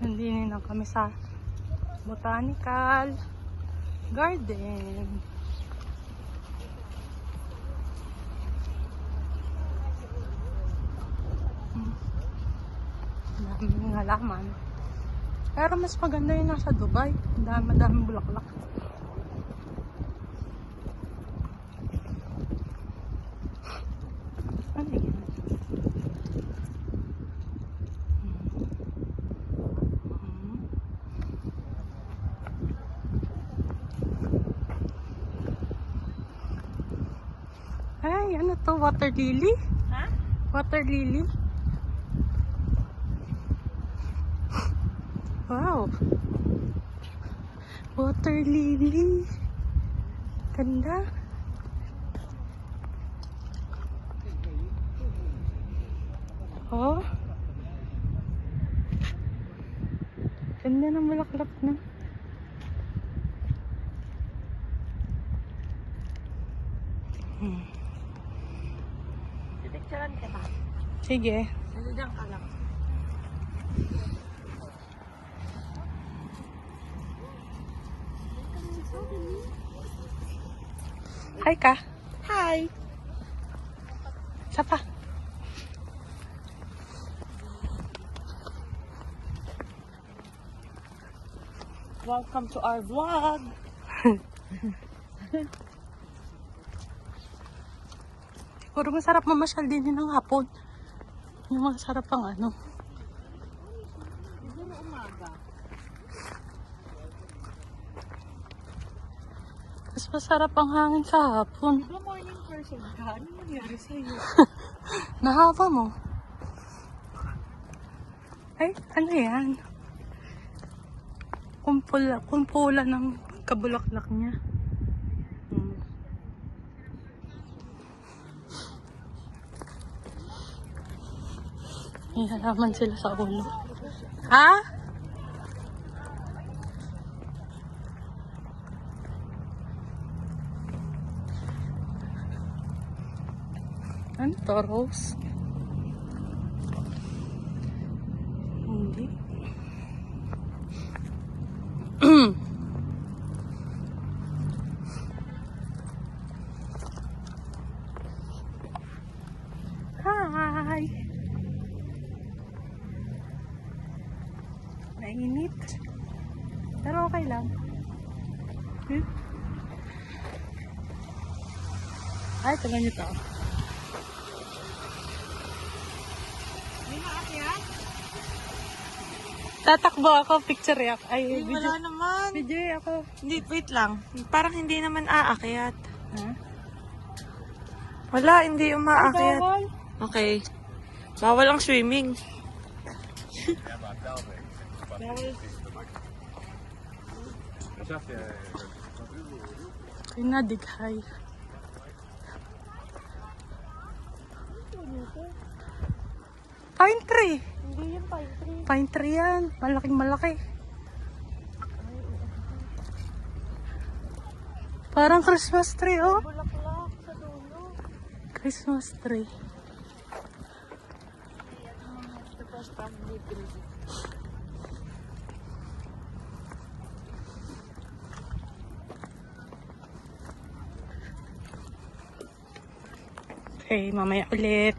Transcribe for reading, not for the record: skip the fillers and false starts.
Nandito na kami sa Botanical Garden. Daming halaman. Pero mas maganda yung nasa Dubai. Madaming bulaklak. Ano yan? Ay, ano to? Water lily? Ha? Water lily? Wow! Water lily. Ganda. Oh. Ganda ng bulaklak na. Picturean kita. Sige. Nandiyan ka lang. Hi ka. Hi! Isa pa. Welcome to our vlog! Siguro masarap mamasyal din yun ng hapon. Yung masarap ang ano. Siguro umaga. Mas masarap ang hangin sa hapon. Diba morning person ka? Ano nangyari sa'yo? Nahaba mo. Ay, ano yan? Kumpula ng kabulaklak niya. May halaman sila sa ulo. Ha? Ano to, Rose? Hindi. Hi! Mainit. Pero okay lang. Ay, taga nyo to. May maakyat? Tatakbo ako, picture yak. Ay, Ay, video. wala naman. Video ako. Hindi, wait lang. Parang hindi naman aakyat. Ha? Wala, hindi umaakyat. Bawal. Okay. Bawal ang swimming. Pinadighay. Pine tree. Hindi yung pine tree. Pine tree yan. Malaking malaki. Parang Christmas tree, oh. Bulaklak sa dulo. Christmas tree. The first time we did. Okay, mamaya ulit.